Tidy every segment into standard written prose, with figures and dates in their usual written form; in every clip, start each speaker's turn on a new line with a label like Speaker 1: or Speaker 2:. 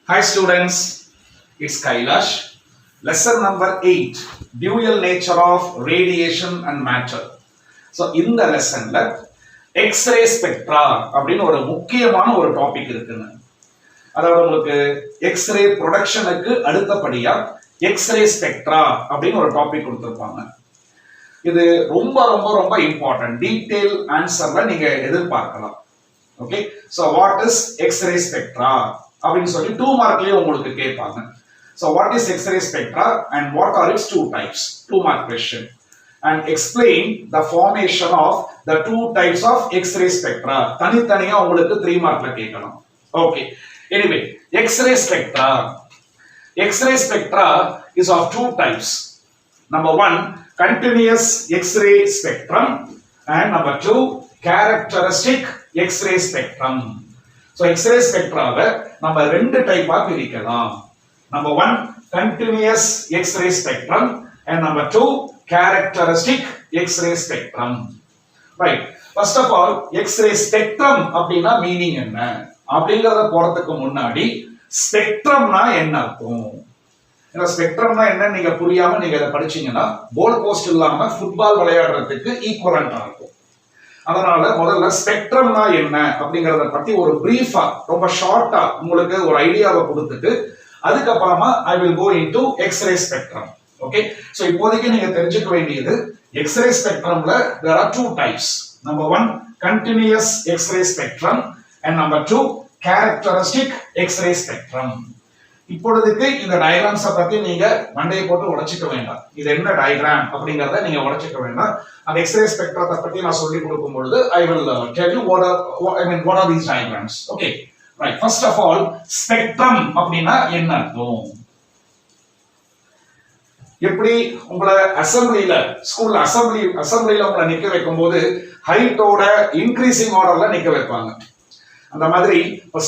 Speaker 1: Hi students, it's Kailash. Lesson number 8, Dual Nature of Radiation and Matter. So in the lesson, X-ray spectra அப்படின்னு ஒரு முக்கியமான ஒரு topic இருக்குங்க. அதாவது உங்களுக்கு எக்ஸ்ரே ப்ரொடக்ஷனுக்கு அடுத்தபடியா எக்ஸ்ரே ஸ்பெக்ட்ரா அப்படின்னு ஒரு டாபிக் கொடுத்துருப்பாங்க. இது ரொம்ப ரொம்ப ரொம்ப இம்பார்ட்டன்ட். டீடைல் ஆன்சர்ல நீங்க எதிர்பார்க்கலாம். Okay, so what is X-ray spectra அப்படின்னு சொல்லி 2 மார்க்லயே உங்களுக்கு கேட்பாங்க. So what is X-ray spectra and what are its two types? 2 mark question. And explain the formation of the 2 types of X-ray spectra. தனித்தனியா உங்களுக்கு 3 மார்க்ல கேட்கலாம். Okay. Anyway, X-ray spectra. X-ray spectra is of 2 types. Number 1, continuous X-ray spectrum, and number 2, characteristic X-ray spectrum. So X-ray spectraவை நம்ம 2 டைப்பா பிரிக்கலாம். Number 1, continuous X-ray spectrum, and number 2, characteristic X-ray spectrum. Right. First of all, X-ray spectrum அப்படினா meaning என்ன அப்படிங்கறத போறதுக்கு முன்னாடி ஸ்பெக்ட்ரம்னா என்ன அர்த்தம்? இந்த ஸ்பெக்ட்ரம்னா என்ன நீங்க புரியாம நீங்க இத படிச்சீங்கன்னா கோல் போஸ்ட் இல்லாம ஃபுட்பால் விளையாடுறதுக்கு ஈக்குவலண்டா இருக்கும். அதனால முதல்ல ஸ்பெக்ட்ரம்னா என்ன அப்படிங்கறத பத்தி ஒரு பிரீஃபா ரொம்ப ஷார்ட்டா உங்களுக்கு ஒரு ஐடியாவை கொடுத்துட்டு அதுக்கப்புறமா I will go into X-ray spectrum. Okay, so இப்போதைக்கு நீங்க தெரிஞ்சுக்க வேண்டியது X-ray spectrumல there are 2 types. Number 1, continuous X-ray spectrum, and number 2, characteristic X-ray spectrum. இப்பொழுதுக்கு இந்த டயகிராம்ஸ் பத்தி நீங்க மண்டையை போட்டு உடைச்சிக்க வேண்டாம். இது என்ன டயகிராம் அப்படிங்கறத நீங்க உடைச்சிக்க வேண்டாம். அந்த X-ray spectrத்தை பத்தி நான் சொல்லி கொடுக்கும் பொழுது I will tell you what are these diagrams. Okay. Right. First of all, spectrum அப்படினா என்ன அர்த்தம்? எப்படி உங்களை அசெம்பிளில ஸ்கூல்ல அசெம்பிளில உங்களை நிக்க வைக்கும்போது ஹைட்டோட இன்கிரீசிங் ஆர்டர்ல நிக்க வைப்பாங்க. அந்த மாதிரி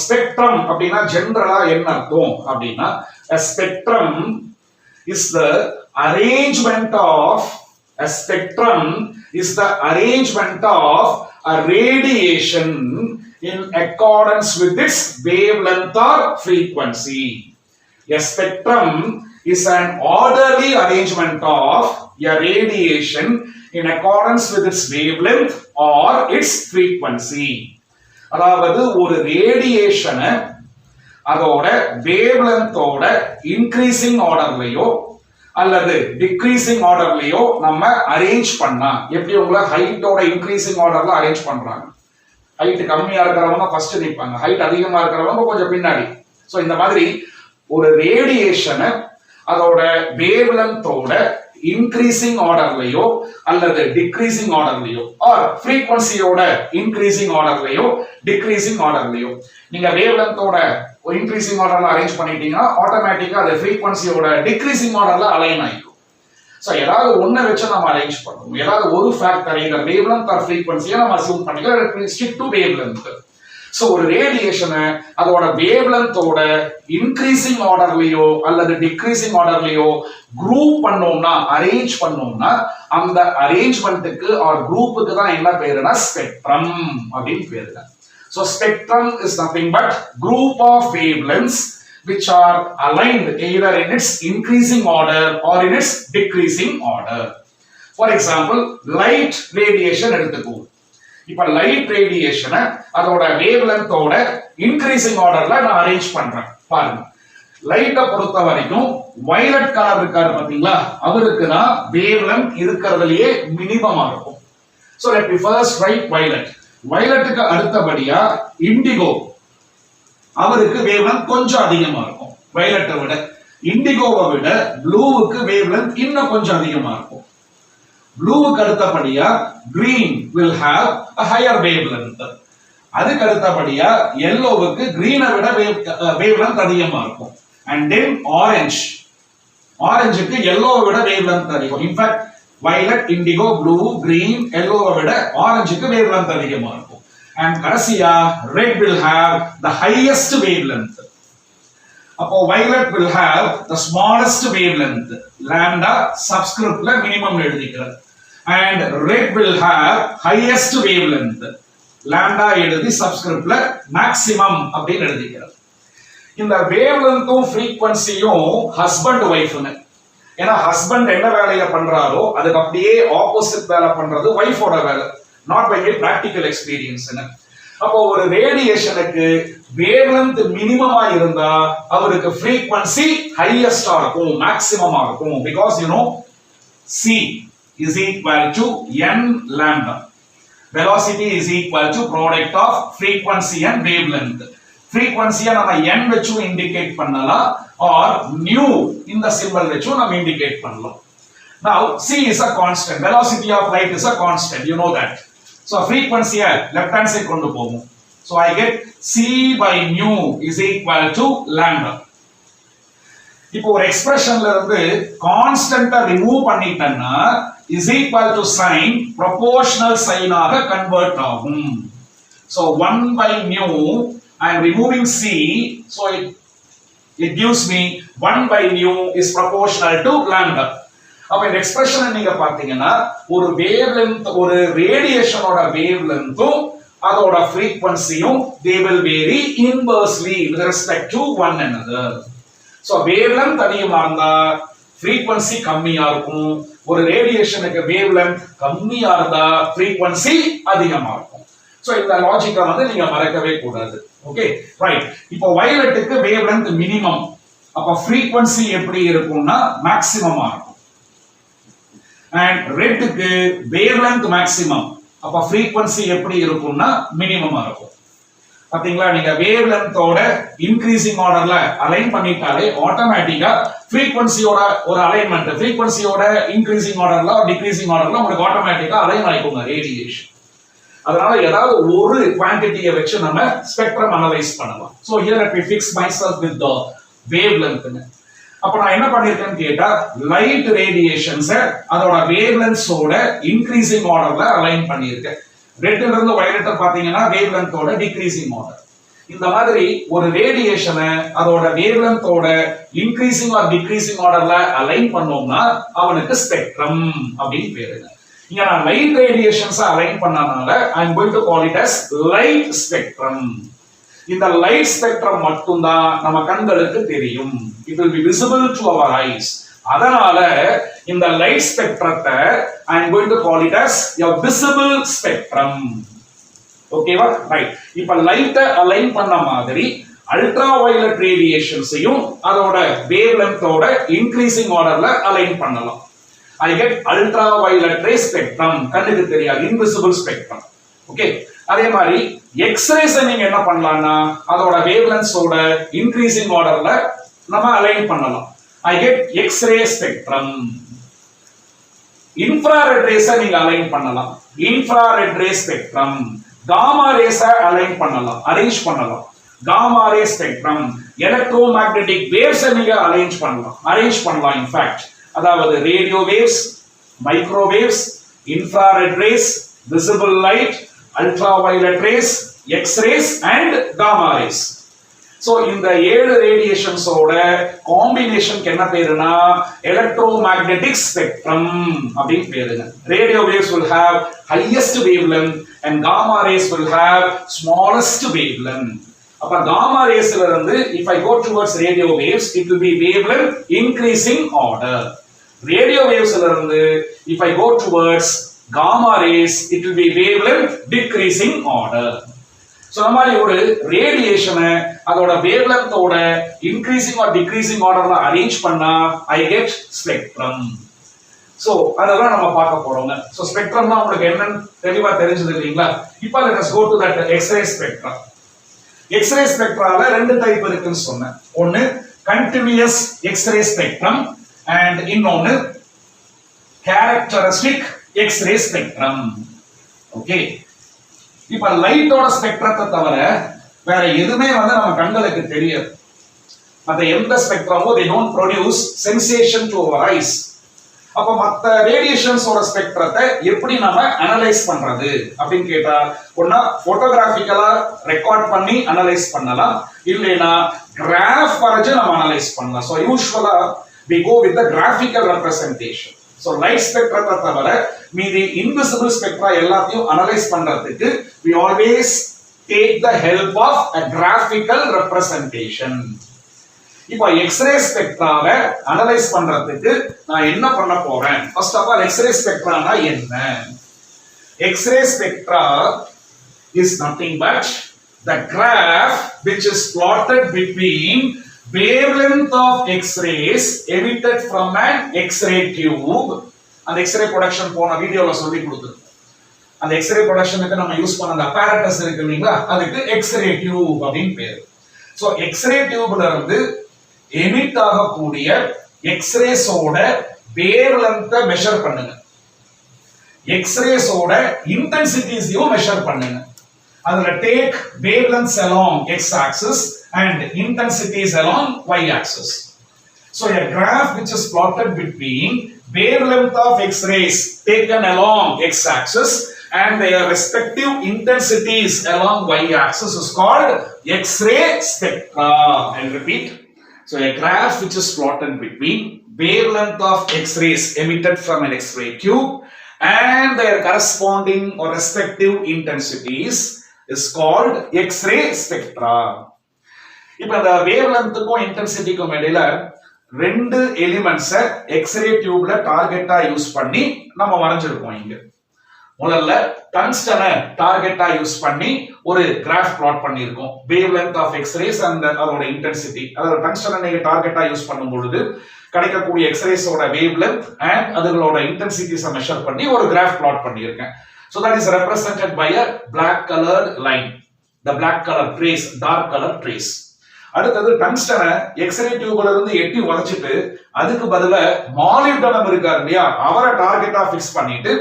Speaker 1: ஸ்பெக்ட்ரம் அப்படினா ஜெனரலா என்ன அர்த்தம் அப்படினா a spectrum is the arrangement of a radiation in accordance with its wavelength or frequency. A spectrum is an orderly arrangement of a radiation in accordance with its wavelength or its frequency. அதாவது ஒரு ரேடியேஷனை அதோட வேவ்லென்த்தோட increasing ஆர்டர்லயோ அல்லது decreasing ஆர்டர்லயோ நம்ம arrange பண்ணா எப்படி உங்களை ஹைட்டோட increasing ஆர்டர்ல arrange பண்றாங்க. ஹைட் கம்மியா இருக்கிறவங்க ஃபர்ஸ்ட் நிற்பாங்க, ஹைட் அதிகமா இருக்கிறவங்க கொஞ்சம் பின்னாடி. சோ இந்த மாதிரி ஒரு ரேடியேஷனை அதோட வேவ்லென்த்தோட இன்க்ரீசிங் ஆர்டர்லயோ அல்லது டிக்ரீசிங் ஆர்டர்லயோ ஆர் ஃப்ரீக்வன்சியோட இன்க்ரீசிங் ஆர்டர்லயோ டிக்ரீசிங் ஆர்டர்லயோ நீங்க வேவ்லென்த்தோட இன்க்ரீசிங் ஆர்டர்ல அரேஞ்ச் பண்ணிட்டீங்கன்னா ஆட்டோமேட்டிக்கா அது ஃப்ரீக்வன்சியோட டிக்ரீசிங் ஆர்டர்ல அலைன் ஆயிடும். சோ ஏதாவது ஒண்ணை வச்சு நம்ம அரேஞ்ச் பண்ணுவோம். ஏதாவது ஒரு ஃபேக்டர் இந்த வேவ்லென்த் ஆர் ஃப்ரீக்வன்சியை நம்ம அஸ்யூம் பண்ணிக்கலாம். Stick to wavelength. சோ ஒரு ரேடியேஷனை அதோட வேவ்லென்த்தோட இன்க்ரீசிங் ஆர்டர்லயோ அல்லது டிக்ரீசிங் ஆர்டர்லயோ குரூப் பண்ணோம்னா அரேஞ்ச் பண்ணோம்னா அந்த அரேஞ்ச்மெண்ட்டுக்கு ஆர் குரூப்புக்கு தான் என்ன பேருனா ஸ்பெக்ட்ரம் அப்படின்னு பேருங்க. So spectrum is nothing but group of wavelengths which are aligned either in its increasing order or in its decreasing order. For example, light radiation எடுத்துக்குவோம். இப்ப லைட் ரேடியேஷனை அதோட வேவ்லென்த்தோட இன்க்ரீசிங் ஆர்டர்ல நான் அரேஞ்ச் பண்றேன். பாருங்க, லைட்டை பொறுத்த வரைக்கும் வயலட் கலர் இருக்காரு பாத்தீங்களா, அவருக்கு தான் வேவ்லென்த் இருக்கிறதுலயே மினிமமா இருக்கும். So let me first write violet. வயலட்டுக்கு அடுத்தபடியா இண்டிகோ, அவருக்கு வேவ்லென்த் கொஞ்சம் அதிகமா இருக்கும் வயலட்டை விட. இண்டிகோவை விட ப்ளூவுக்கு வேவ்லென்த் இன்னும் கொஞ்சம் அதிகமா இருக்கும். ப்ளூவுக்கு அடுத்தபடியா green will have a higher wavelength. அதுக்கு அடுத்தபடியா yellowவுக்கு கிரீனை விட வேவ்லென்த் அதிகமா இருக்கும். And then ஆரஞ்சுக்கு yellowவை விட வேவ்லென்த் அதிகம். In fact violet, indigo, blue, green, yellow விட ஆரஞ்சுக்கு wavelength அதிகமா இருக்கும். And கடைசியா red will have the highest wavelength. அப்போ violet will have the smallest wavelength. lambda subscriptல minimum எழுதிக்கிறது. And red will have highest wavelength. lambda எழுதி subscriptல maximum அப்படின்னு எழுதிக்கிறது. இந்த வேவ்லென்த்தும் ஃப்ரீக்வன்சியும் husband ஒய்ஃப்னு. ஏன்னா husband என்ன வேலையை பண்றாரோ அதுக்கு அப்படியே ஆப்போசிட் வேலை பண்றது ஒய்ஃபோட வேலை. நாட் பை பிராக்டிக்கல் எக்ஸ்பீரியன்ஸ்னு. அப்போ ஒரு ரேடியேஷனுக்கு வேவ்லென்த் மினிமமா இருந்தா அவருக்கு ஃப்ரீக்வன்சி ஹையஸ்டா இருக்கும், மேக்ஸிமமா இருக்கும். Because you know C is equal to n lambda. Velocity is equal to product of frequency and wavelength. Frequency நம்ம n வெச்சு indicate பண்ணலாம் or nu இந்த symbol வெச்சு நம்ம indicate பண்ணலாம். Now C is a constant. Velocity of light is a constant. You know that. So frequency left hand side கொண்டு போவோம். So I get C by nu is equal to lambda. இப்போ ஒரு எக்ஸ்பிரஷன்ல இருந்து கான்ஸ்டன்ட்டா remove பண்ணிட்டேன்னா is equal to sin proportional sin ஆக convert ஆகும். So 1 by nu I am removing C, so it gives me 1 by nu is proportional to lambda. அப்ப இந்த எக்ஸ்பிரஷனை நீங்க பாத்தீங்கன்னா ஒரு வேவ்லென்த், ஒரு ரேடியேஷனோட வேவ்லென்த்தும் அதோட ஃப்ரீக்வன்சியும் they will vary inversely with respect to one another. So wavelength அதிகமா இருந்தா frequency கம்மியா இருக்கும். ஒரு ரேடியேஷனுக்கு wavelength கம்மியா இருந்தா frequency அதிகமா இருக்கும். So இந்த லாஜிக்கை வந்து நீங்க மறக்கவே கூடாது. Okay right. இப்போ வயலட்டுக்கு wavelength மினிமம், அப்ப frequency எப்படி இருக்கும்னா மேக்ஸிமமா இருக்கும். and ரெட்டுக்கு wavelength மேக்ஸிமம், அப்ப frequency எப்படி இருக்கும்னா மினிமமா இருக்கும். பாத்தீங்களா, நீங்க வேவ்லென்த்தோட இன்கிரீசிங் ஆர்டர்ல அலைன் பண்ணிட்டாலே ஆட்டோமேட்டிக்கா ஃப்ரீக்வன்சியோட ஒரு அலைன்மெண்ட், ஃப்ரீக்வன்சியோட இன்கிரீசிங் ஆர்டர்ல டிக்ரீசிங் ஆர்டர்ல உங்களுக்கு ஆட்டோமேட்டிக்கா அலைன் ஆயிக்குங்க ரேடியேஷன். அதனால ஏதாவது ஒரு குவாண்டிட்டியை வச்சு நம்ம ஸ்பெக்ட்ரம் அனலைஸ் பண்ணலாம். So here let me fix myself with the wavelength. அப்ப நான் என்ன பண்ணிருக்கேன்னு கேட்டா லைட் ரேடியேஷன்ஸ் அதோட வேவ்லென்த்ஸோட இன்கிரீசிங் ஆர்டர்ல அலைன் பண்ணியிருக்கேன். ரெட்ல இருந்து வயலட் பாத்தீங்கன்னா வேவ்லென்த்தோட டிக்ரீசிங் ஆர்டர். இந்த மாதிரி ஒரு ரேடியேஷனை அதோட வேவ்லென்த்தோட இன்கிரீசிங் ஆர் டிக்ரீசிங் ஆர்டர்ல அலைன் பண்ணோம்னா அவனுக்கு ஸ்பெக்ட்ரம் அப்படின்னு பேருங்க. இங்க நான் லைட் ரேடியேஷன்ஸ் அலைன் பண்ணனால I am going to call it as light spectrum. இந்த லைட் ஸ்பெக்ட்ரம் மட்டும் தான் நம்ம கண்களுக்கு தெரியும். It will be visible to our eyes. அதனால இந்த light ஸ்பெக்ட்ரத்தை I am going to call it as a visible spectrum. ஓகேவா ரைட். இப்ப லைட்ட அலைன் பண்ண மாதிரி அல்ட்ரா வயலட் ரேடியேஷன்ஸையும் அதோட வேவ்லென்த்தோட இன்கிரீசிங் ஆர்டர்ல அலைன் பண்ணலாம். I get ultra violet ray spectrum, கண்ணுக்கு தெரியாது, இன்விசிபிள் ஸ்பெக்ட்ரம். ஓகே அதே மாதிரி எக்ஸ்ரேஸ் நீங்க என்ன பண்ணலாம்னா அதோட வேவ்லென்த்ஸோட இன்கிரீசிங் ஆர்டர்ல நம்ம அலைன் பண்ணலாம். I get X-ray spectrum. Infrared rays நீங்க அலைன் பண்ணலாம். Infrared ray spectrum. Gamma rays align பண்ணலாம், அரேஞ்ச் பண்ணலாம். Gamma ray spectrum. Electromagnetic waves நீங்க அரேஞ்ச் பண்ணலாம். In fact, அதாவது radio waves, microwaves, infrared rays, visible light, ultraviolet rays, X-rays and gamma rays. So இந்த 7 ரேடியேஷன்ஸோட காம்பினேஷனுக்கு என்ன பேருனா electromagnetic spectrum அப்படின்னு பேருங்க. Radio waves will have highest wavelength and gamma rays will have smallest wavelength. அப்ப gamma raysல இருந்து if I go towards radio waves it will be wavelength increasing order. Radio wavesல இருந்து if I go towards gamma rays it will be wavelength decreasing order. So நம்ம ஒரு ரேடியேஷனை அதோட வேவ்லென்த்தோட increasing R decreasing ஆர்டர்ல arrange பண்ணா I get spectrum. So அதெல்லாம் நம்ம பார்க்க போறோங்க. So ஸ்பெக்ட்ரம்னா உங்களுக்கு என்னன்னு தெளிவா தெரிஞ்சது இல்லீங்களா? இப்போ let us go to that X-ray spectrum. X-ray spectraல ரெண்டு டைப் இருக்குன்னு சொன்னேன். ஒன்னு continuous X-ray spectrum and இன்னொன்னு characteristic X-ray spectrum. Okay. இப்ப லைட்டோட ஸ்பெக்ட்ரத்தை தவிர வேற எதுவுமே வந்து நம்ம கண்களுக்கு தெரியாது. மற்ற எந்த ஸ்பெக்ட்ரமோ they don't produce sensation to our eyes. அப்ப மற்ற ரேடியேஷன்ஸோட ஸ்பெக்ட்ரத்தை எப்படி நம்ம அனலைஸ் பண்றது அப்படின்னு கேட்டா ஒண்ணா போட்டோகிராஃபிக்கலா ரெக்கார்ட் பண்ணி அனலைஸ் பண்ணலாம், இல்லைன்னா கிராஃப் வரைஞ்சு நம்ம அனலைஸ் பண்ணலாம். So usually we go with the graphical representation. So light spectrத்தை தவிர மீதி invisible spectra எல்லாத்தையும் அனலைஸ் பண்றதுக்கு we always take the help of a graphical representation. இப்போ எக்ஸ்ரே ஸ்பெக்ட்ராவை அனலைஸ் பண்றதுக்கு நான் என்ன பண்ண போறேன்? ஃபர்ஸ்ட் ஆஃப் ஆல் எக்ஸ்ரே ஸ்பெக்ட்ரானா என்ன? X-ray spectra is nothing but the graph which is plotted between wavelength of X-rays emitted from an X-ray tube. அந்த X-ray production போன வீடியோல சொல்லி கொடுத்துருக்கோம். அந்த X-ray productionக்கு நம்ம யூஸ் பண்ண அந்த apparatus இருக்கு இல்லீங்களா, அதுக்கு X-ray tube அப்படின்னு பேரு. சோ X-ray tubeல இருந்து எமிட் ஆகக்கூடிய X-rays ஓட wavelength மெஷர் பண்ணுங்க. X-rays ஓட இன்டென்சிட்டிஸையும் மெஷர் பண்ணுங்க. அதுல take wavelengths along x axis and intensities along y axis. So a graph which is plotted between wavelength of X-rays taken along x axis and their respective intensities along y axis is called X-ray spectra. I'll repeat. So a graph which is plotted between wavelength of X-rays emitted from an X-ray tube and their corresponding or respective intensities is called X-ray spectra. இப்போ அந்த wavelengthக்கும் இன்டென்சிட்டிக்கும் இடையில ரெண்டு எலிமெண்ட்ஸை X-ray டியூப்ல டார்கெட்டா use பண்ணி நம்ம வரைஞ்சிருக்கோம். இங்க முதல்ல டங்ஸ்டனை டார்கெட்டா use பண்ணி ஒரு கிராஃப் பிளாட் பண்ணியிருக்கோம். wavelength of X-rays and அதோட இன்டென்சிட்டி. அதாவது டங்ஸ்டனை நீங்க டார்கெட்டா யூஸ் பண்ணும் பொழுது கிடைக்கக்கூடிய X-rays ஓட wavelength and அதுகளோட இன்டென்சிட்டிஸை மெஷர் பண்ணி ஒரு கிராஃப் பிளாட் பண்ணியிருக்கேன். So that is represented by a black colored line, the black color trace, dark color trace. அடுத்தது டங்ஸ்டனை எக்ஸ்ரே டியூப்ல இருந்து எட்டி வளைச்சிட்டு அதுக்கு பதிலா மாலிப்டனம் இருக்காரு இல்லையா, அவரை டார்கெட்டா ஃபிக்ஸ் பண்ணிட்டு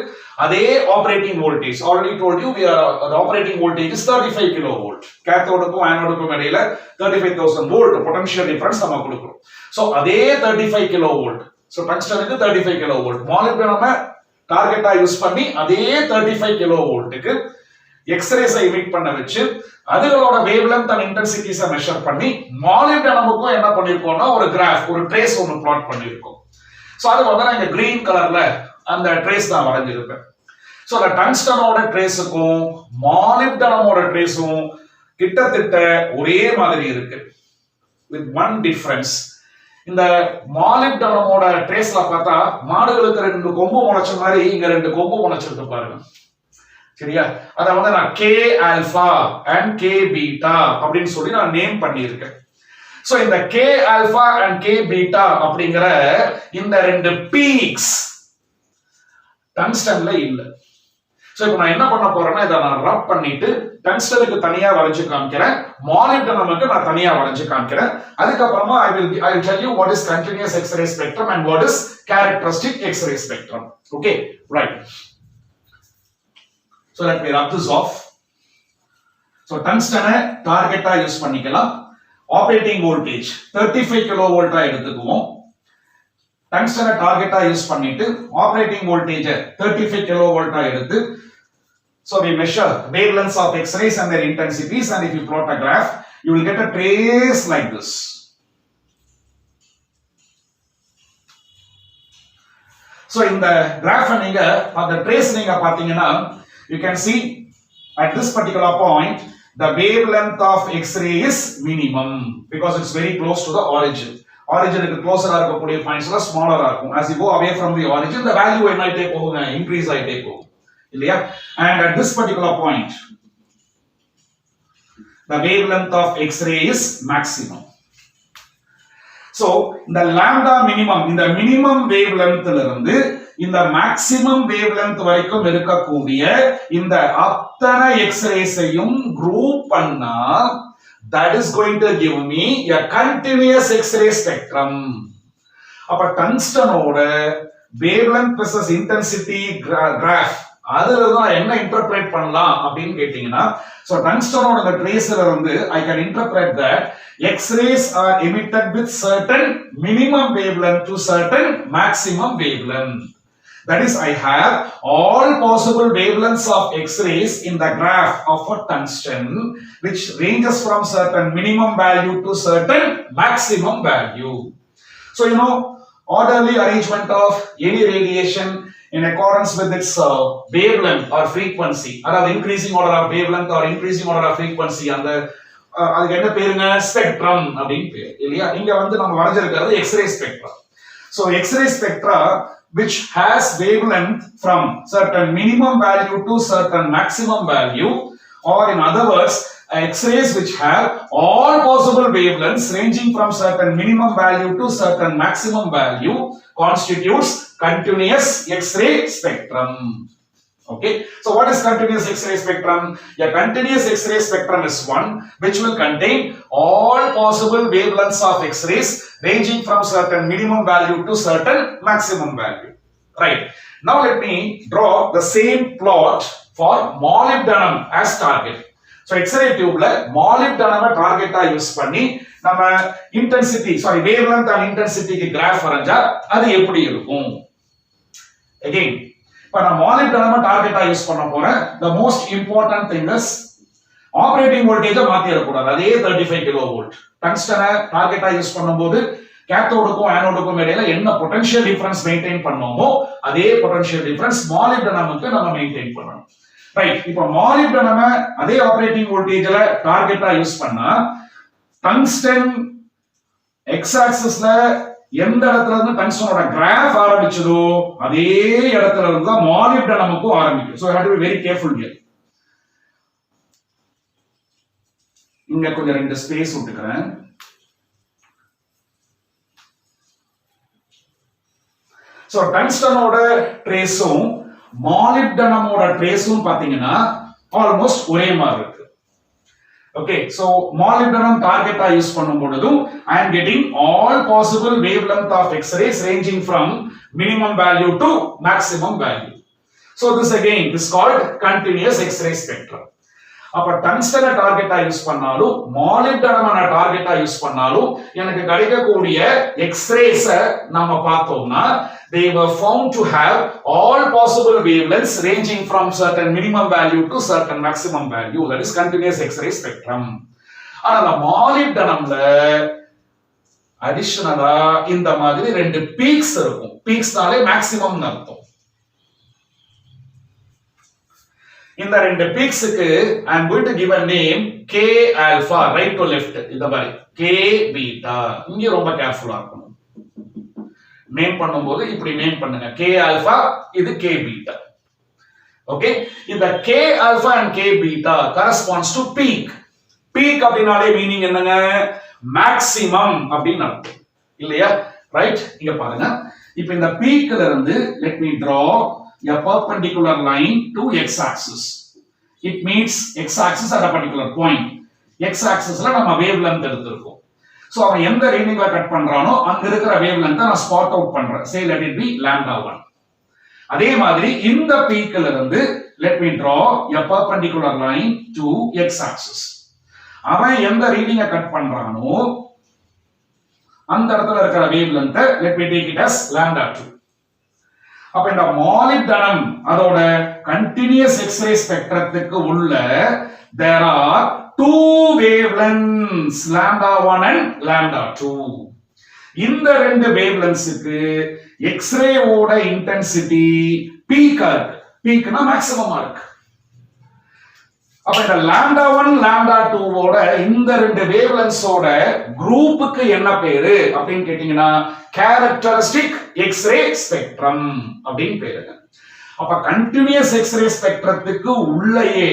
Speaker 1: அதே operating voltage, already told you we are the operating voltage is 35 kilovolt. கேத்தோடுக்கும் ஆனோடுக்கும் இடையில 35000 வோல்ட் பொட்டன்ஷியல் டிஃபரன்ஸ் நம்ம கொடுக்கிறோம். சோ அதே 35 kilovolt. சோ டங்ஸ்டனுக்கு 35 kilovolt, மாலிப்டனம டார்கெட்டா யூஸ் பண்ணி அதே 35 கிலோவோல்ட்டுக்கு எக்ஸ்ரேஸை எமிட் பண்ண வச்சு அதுகளோட வேவ்லென்த் அண்ட் இன்டென்சிட்டிஸை மெஷர் பண்ணி மாலிப்டனமுக்கும் என்ன பண்ணிருக்கோம்னா ஒரு கிராஃப், ஒரு ட்ரேஸ் ஒன்னு பிளாட் பண்ணிருக்கோம். சோ அது வந்து நான் இங்க கிரீன் கலர்ல அந்த ட்ரேஸ் நான் வரைஞ்சிருப்பேன். சோ அந்த டங்ஸ்டனோட ட்ரேஸுக்கும் மாலிப்டனமோட ட்ரேஸும் கிட்டத்தட்ட ஒரே மாதிரி இருக்கு, with one difference. இந்த மாலிப்டனமோட ட்ரேஸ்ல பார்த்தா மாடுகளுக்கு ரெண்டு கொம்பு முளைச்ச மாதிரி இங்க ரெண்டு கொம்பு முளைச்சிருக்கு பாருங்க. சரியா? அத வந்து நான் K alpha and K beta அப்படின்னு சொல்லி நான் நேம் பண்ணியிருக்கேன். சோ இந்த K alpha and K beta அப்படிங்கிற இந்த ரெண்டு பீக்ஸ் டங்ஸ்டன்ல இல்ல. சோ இப்போ நான் என்ன பண்ண போறேன்னா இத நான் ரப் பண்ணிட்டு டங்ஸ்டனுக்கு தனியா வரைஞ்சு காமிக்கிறேன், மாலிப்டனமுக்கு நான் தனியா வரைஞ்சு காமிக்கிறேன். அதுக்கு அப்புறமா I will tell you what is continuous X-ray spectrum and what is characteristic X-ray spectrum. Okay, right. So let me rub this off. So tungstனை டார்கெட்டா யூஸ் பண்ணிக்கலாம். ஆபரேட்டிங் வோல்டேஜ் 35 கிலோவோல்ட்டா எடுத்துக்குவோம். டங்ஸ்டனை டார்கெட்டா யூஸ் பண்ணிட்டு ஆபரேட்டிங் வோல்டேஜ் 35 கிலோவோல்ட்டா எடுத்து, so we measure wavelengths of X-rays and their intensities, and if you plot a graph you will get a trace like this. So in the graph நீங்க அந்த trace நீங்க பாத்தீங்கன்னா you can see at this particular point the wavelength of X-ray is minimum because it's very close to the origin. Originக்கு closer-ஆ இருக்கக்கூடிய pointsல smaller-ஆ இருக்கும். As you go away from the origin the value என்ன ஆயிட்டே போகுங்க, increase ஆயிட்டே போகும் இல்லையா? And at this particular point the wavelength of X-ray is maximum. So இந்த lambda minimum, இந்த minimum wavelengthல இருந்து இந்த maximum wavelength வரைக்கும் இருக்கக்கூடிய இந்த அத்தனை X-raysையும் group பண்ணா that is going to give me a continuous X-ray spectrum. அப்ப டங்ஸ்டனோட wavelength versus intensity graph அதுல தான் என்ன இன்டர்பிரேட் பண்ணலாம் அப்படின்னு கேட்டீங்கன்னா, so டங்ஸ்டனோட அந்த ட்ரேஸ்ல இருந்து I can interpret that X-rays are emitted with certain minimum wavelength to certain maximum wavelength. That is, I have all possible wavelengths of X-rays in the graph of a tungsten, which ranges from certain minimum value to certain maximum value. So you know, orderly arrangement of any radiation in accordance with its wavelength or frequency, or increasing order of wavelength or increasing order of frequency, and the அதுக்கு என்ன பேருங்க spectrum அப்படின்னு பேரு இல்லையா இங்க வந்து நம்ம வரைஞ்சிருக்கிறது X-ray spectrum so x-ray spectra which has wavelength from certain minimum value to certain maximum value or in other words x-rays which have all possible wavelengths ranging from certain minimum value to certain maximum value constitutes continuous x-ray spectrum. Okay, so what is continuous X-ray spectrum? A continuous X-ray spectrum is one which will contain all possible wavelengths of X-rays ranging from certain minimum value to certain maximum value. Right. Now let me draw the same plot for molybdenum as target. So X-ray tube la molybdenum target ah use பண்ணி நம்ம intensity wavelength and intensity க்கு graph வரைஞ்சா அது எப்படி இருக்கும்? Again but நான் molybdenum டார்கெட்டா use பண்ண போறேன் the most important thing is operating voltage மாத்திர கூடாது அதே 35 கிலோ வோல்ட் டங்ஸ்டனை டார்கெட்டா யூஸ் பண்ணும்போது கேத்தோடுக்கும் ஆனோடுக்கும் இடையில என்ன பொட்டன்ஷியல் டிஃபரன்ஸ் மெயின்டைன் பண்ணோமோ அதே பொட்டன்ஷியல் டிஃபரன்ஸ் molybdenumக்கு நம்ம மெயின்டைன் பண்ணணும் ரைட் இப்போ molybdenum அதே ஆப்பரேட்டிங் வோல்டேஜ்ல டார்கெட்டா யூஸ் பண்ணா டங்ஸ்டன் எக்ஸ் ஆக்சிஸ்ல எந்த இடத்துல இருந்து டங்ஸ்டனோட கிராஃப் ஆரம்பிச்சதோ அதே இடத்துல இருந்து தான் molybdenumக்கும் ஆரம்பிக்கும் so you have to be very careful here இங்க கொஞ்சம் ரெண்டு ஸ்பேஸ் விட்டுக்கிறேன் சோ டங்ஸ்டனோட ட்ரேஸும் molybdenumோட ட்ரேஸும் பாத்தீங்கன்னா ஆல்மோஸ்ட் ஒரே மாதிரி இருக்கு Okay, so molybdenum target I use பண்ணும்போதும் I am getting all possible wavelength of X-rays ranging from minimum value to maximum value. So this again is called continuous X-ray spectrum. அப்ப டங்ஸ்டனை டார்கெட்டா use பண்ணாலும் molybdenum டார்கெட்டா use பண்ணாலும் எனக்கு கிடைக்கக்கூடிய எக்ஸ்ரேஸ நம்ம பார்த்தோம்னா they were found to have all possible wavelengths ranging from certain minimum value to certain maximum value that is continuous X-ray spectrum. ஆனா அந்த molybdenumல அடிஷனலா இந்த மாதிரி ரெண்டு பீக்ஸ் இருக்கும் பீக்ஸ்னாலே மேக்ஸிமம்னு அர்த்தம் இந்த ரெண்டு பீக்ஸ்க்கு I am going to give a name K alpha right to left இத மாதிரி K beta இங்க ரொம்ப கேர்ஃபுல்லா இருக்கணும் நேம் பண்ணும்போது இப்படி நேம் பண்ணுங்க K alpha இது K beta ஓகே இந்த K alpha and K beta corresponds to peak peak அப்படினாலே மீனிங் என்னங்க மேக்ஸிமம் அப்படினு அர்த்தம் இல்லையா ரைட் இங்க பாருங்க இப்போ இந்த பீக்ல இருந்து let me draw a perpendicular line to x-axis. It meets x-axis at a particular point. X-axisல நம்ம wavelength எடுத்துறோம். So அவன் எந்த ரீடிங்ல கட் பண்றானோ அங்க இருக்கிற wavelength நான் ஸ்பாட் அவுட் பண்றேன். Say let it be lambda 1. அதே மாதிரி இந்த பீக்ல இருந்து let me draw a perpendicular line to x-axis. அவன் எந்த ரீடிங்க கட் பண்றானோ அந்த இடத்துல இருக்கிற wavelength let me take it as lambda 2. அப்ப இந்த molybdenum அதோட continuous X-ray ஸ்பெக்ட்ரத்துக்கு உள்ள there are two wavelengths lambda 1 and lambda 2 இந்த ரெண்டு wavelengthsக்கு X-ray ஓட intensity peak இருக்கு peakனா மேக்ஸிமமா இருக்கு அப்ப இந்த lambda 1 lambda 2 ஓட இந்த ரெண்டு wavelengths ஓட குரூப்புக்கு என்ன பேரு அப்படினு கேட்டிங்கனா characteristic X-ray spectrum அப்படினு பேருங்க அப்ப continuous X-ray spectrத்துக்கு உள்ளேயே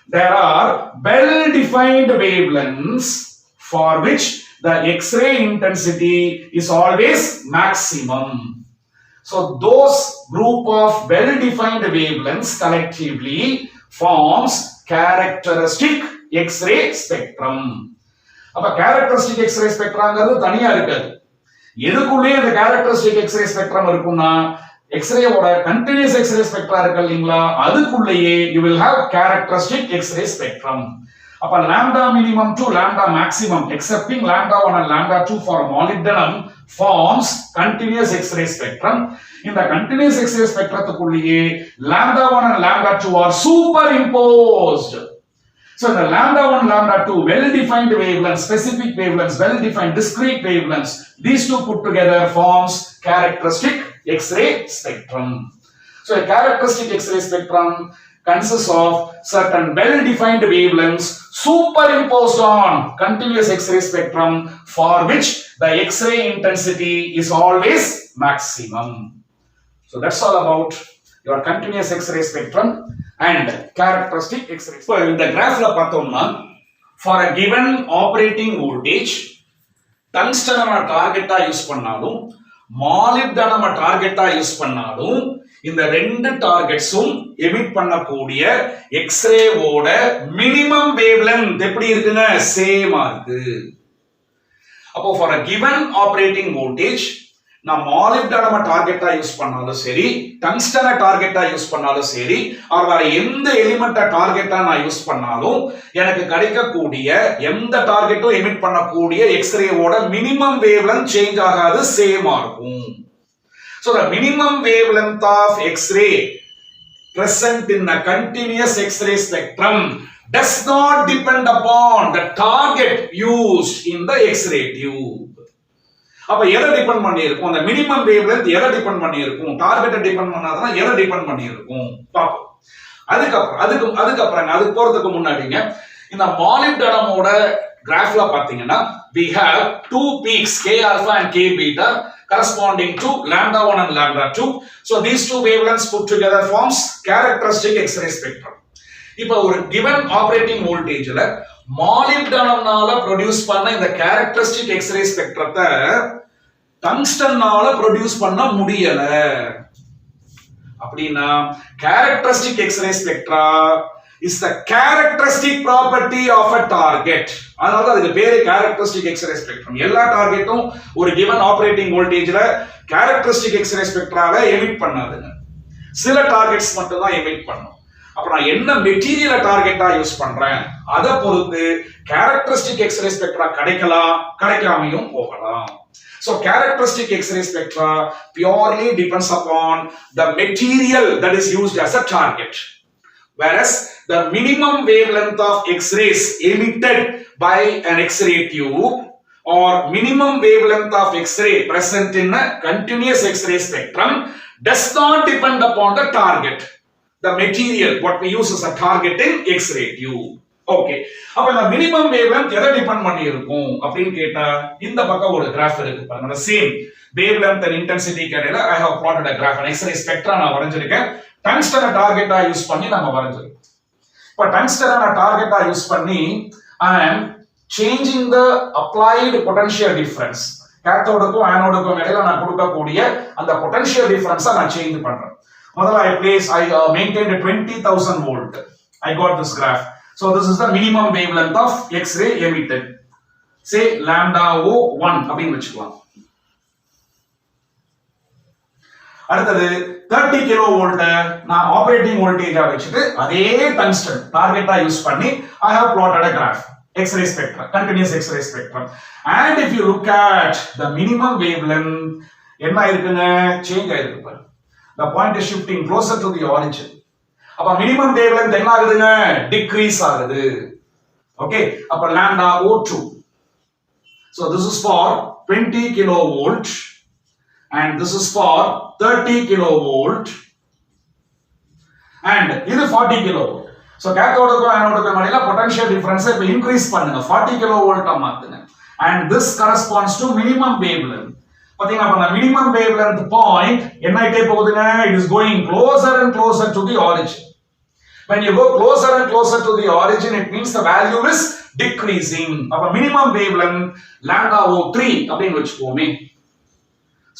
Speaker 1: there are well defined wavelengths for which the X-ray intensity is always maximum so those group of well defined wavelengths collectively forms characteristic X-ray spectrum அப்ப characteristic X-ray spectrumங்கிறது தனியா இருக்காது எதுக்குள்ளே அந்த characteristic X-ray spectrum இருக்கும்னா X-ray ஓட continuous X-ray spectra இருக்கு இல்லீங்களா அதுக்குள்ளேயே you will have characteristic X-ray spectrum அப்ப lambda minimum to lambda maximum excepting lambda 1 and lambda 2 for molybdenum forms continuous X-ray spectrum இந்த continuous X-ray spectrத்துக்குள்ளேயே lambda 1 and lambda 2 are superimposed so the lambda 1 lambda 2 well defined wavelengths specific wavelengths well defined discrete wavelengths these two put together forms characteristic X-ray spectrum so a characteristic X-ray spectrum consists of certain well-defined wavelengths superimposed on continuous X-ray spectrum for which the X-ray intensity is always maximum. So that's all about your continuous X-ray spectrum and characteristic X-ray. So in the graph la pathomna, for a given operating voltage, tungsten நம்ம டார்கெட்டா use பண்ணாலும் molybdenum நம்ம டார்கெட்டா use பண்ணாலும் இந்த ரெண்டு டார்கெட்ஸும் emit பண்ணக்கூடிய x ray ஓட minimum wavelength எப்படி இருக்குங்க சேமா இருக்கு. அப்போ for a given operating voltage நான் molybdenum டார்கெட்டா யூஸ் பண்ணாலும் சரி, டங்ஸ்டனை டார்கெட்டா யூஸ் பண்ணாலும் சரி, ஆர் வேற எந்த எலிமெண்ட்டை டார்கெட்டா நான் யூஸ் பண்ணாலும் எனக்கு கிடைக்கக்கூடிய எந்த டார்கெட்டும் எமிட் பண்ணக்கூடிய எக்ஸ்ரேவோட மினிமம் வேவ்லென்த் சேஞ்ச் ஆகாது, சேமா இருக்கும். So the minimum wavelength of X-ray present in a continuous X-ray spectrum does not depend upon the target used in the X-ray tube. அப்ப எதை டிபெண்ட் பண்ணி இருக்கும்? அந்த மினிமம் வேவ்லென்த் எதை டிபெண்ட் பண்ணி இருக்கும்? டார்கெட்டை டிபெண்ட் பண்ணாதனா எதை டிபெண்ட் பண்ணி இருக்கும் பாப்போம். அதுக்கு போறதுக்கு முன்னாடிங்க இந்த molybdenum-ஓட கிராஃப்ல பாத்தீங்கன்னா we have two peaks k alpha and k beta corresponding to lambda 1 and lambda 2. So these two wavelengths put together forms characteristic X-ray spectrum. இப்போ ஒரு given operating voltageல molybdenum-னால ப்ரொடியூஸ் பண்ண இந்த characteristic X-ray ஸ்பெக்ட்ரத்தை டங்ஸ்டன்னால ப்ரொடியூஸ் பண்ண முடியல அப்படின்னா characteristic X-ray spectra is the characteristic property of a target. அதனால அதுக்கு பேரு characteristic X-ray spectrum. எல்லா டார்கெட்டும் ஒரு given operating voltageல characteristic X-ray spectraவை எமிட் பண்ணாதுங்க. சில டார்கெட்ஸ் மட்டும் தான் எமிட் பண்ணும். அப்ப நான் என்ன மெட்டீரியலை டார்கெட்டா யூஸ் பண்றேன் அதை பொறுத்து characteristic X-ray spectra கிடைக்கலாம், கிடைக்காமையும் போகலாம். So characteristic X-ray spectra purely depends upon the material that is used as a target. Whereas the minimum wavelength of X-rays emitted by an X-ray tube or minimum wavelength of X-ray present in a continuous X-ray spectrum does not depend upon the target. The material what we use as a target in X-ray tube. Okay. அப்ப இந்த minimum wavelength எதை depend பண்ணி இருக்கும் அப்படினு கேட்டா இந்த பக்கம் ஒரு கிராஃப் இருக்கு பாருங்க. The same wavelength and intensity இடையில I have plotted a graph, an X-ray spectra நான் வரைஞ்சிருக்கேன். டங்ஸ்டனை டார்கெட்டா யூஸ் பண்ணி நம்ம வரைஞ்சிருக்கோம். இப்ப டங்ஸ்டனை டார்கெட்டா யூஸ் பண்ணி I am changing the applied potential difference. கேத்தோடுக்கும் ஆனோடுக்கும் இடையில நான் கொடுக்கக்கூடிய அந்த potential difference நான் சேஞ்ச் பண்றேன். முதல்ல I maintained 20,000 volt. I got this graph. So this is the minimum wavelength of X-ray emitted. Say lambda O1 அப்படின்னு வச்சுக்கலாம். அடுத்தது 30 கிலோ வோல்ட் நான் ஆபரேட்டிங் வோல்டேஜா வச்சிட்டு அதே டங்ஸ்டன் டார்கெட்டா யூஸ் பண்ணி I have plotted a graph, X-ray spectrum, continuous X-ray spectrum. And if you look at the minimum wavelength என்ன இருக்குங்க change ஆயிருக்கு பாருங்க. The point is shifting closer to the origin. அப்ப minimum wavelength என்ன ஆகுதுங்க decrease ஆகுது. Okay, அப்ப lambda O2. So this is for 20 kilovolt and this is for 30 kilovolt and இது 40 kilovolt. So cathode anode இடையில potential difference இப்ப increase பண்ணுங்க 40 kilovolt ஆ மாத்துங்க and this corresponds to minimum wavelength. பாத்தீங்கன்னா அப்ப minimum wavelength point என்ன ஆயிட்டே போகுதுங்க, it is going closer and closer to the origin. When you go closer and closer to the origin, it means the value is decreasing. அப்ப minimum wavelength lambda O3 அப்படின்னு வெச்சுப்போமே.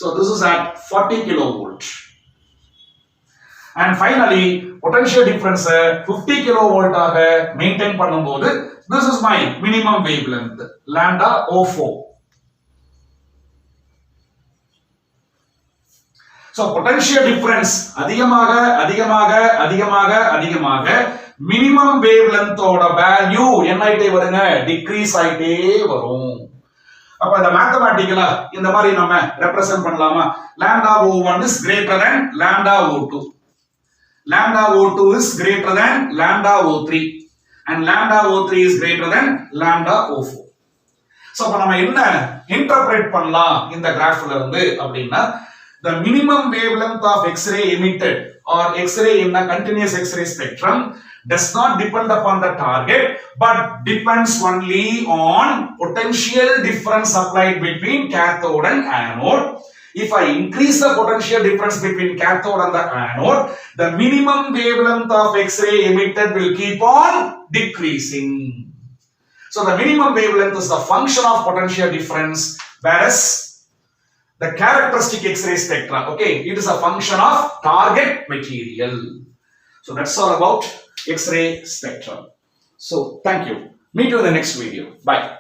Speaker 1: So this is at 40 kilovolt. And finally potential difference 50 kilovolt ஆக maintain பண்ணும்போது this is my minimum wavelength lambda O4. So potential difference அதிகமாக minimum wavelength ஓட value என்ன ஆயிட்டே வருங்க degrees ஆயிட்டே வரும். அப்ப இந்த மேத்தமேட்டிக்கலா இந்த மாதிரி நம்ம ரெப்ரசன்ட் பண்ணலாமா? lambda O1 is greater than lambda O2. Lambda O2 is greater than lambda O3 and lambda O3 is greater than lambda O4. So அப்ப நம்ம என்ன இன்டர்பிரேட் பண்ணலாம் இந்த கிராஃப்ல இருந்து அப்படின்னா the minimum wavelength of X-ray emitted or X-ray in a continuous X-ray spectrum does not depend upon the target but depends only on potential difference applied between cathode and anode. If I increase the potential difference between cathode and the anode, the minimum wavelength of X-ray emitted will keep on decreasing. So the minimum wavelength is the function of potential difference, whereas the characteristic X-ray spectra, okay, it is a function of target material. So that's all about X-ray spectrum. So thank you. Meet you in the next video. Bye.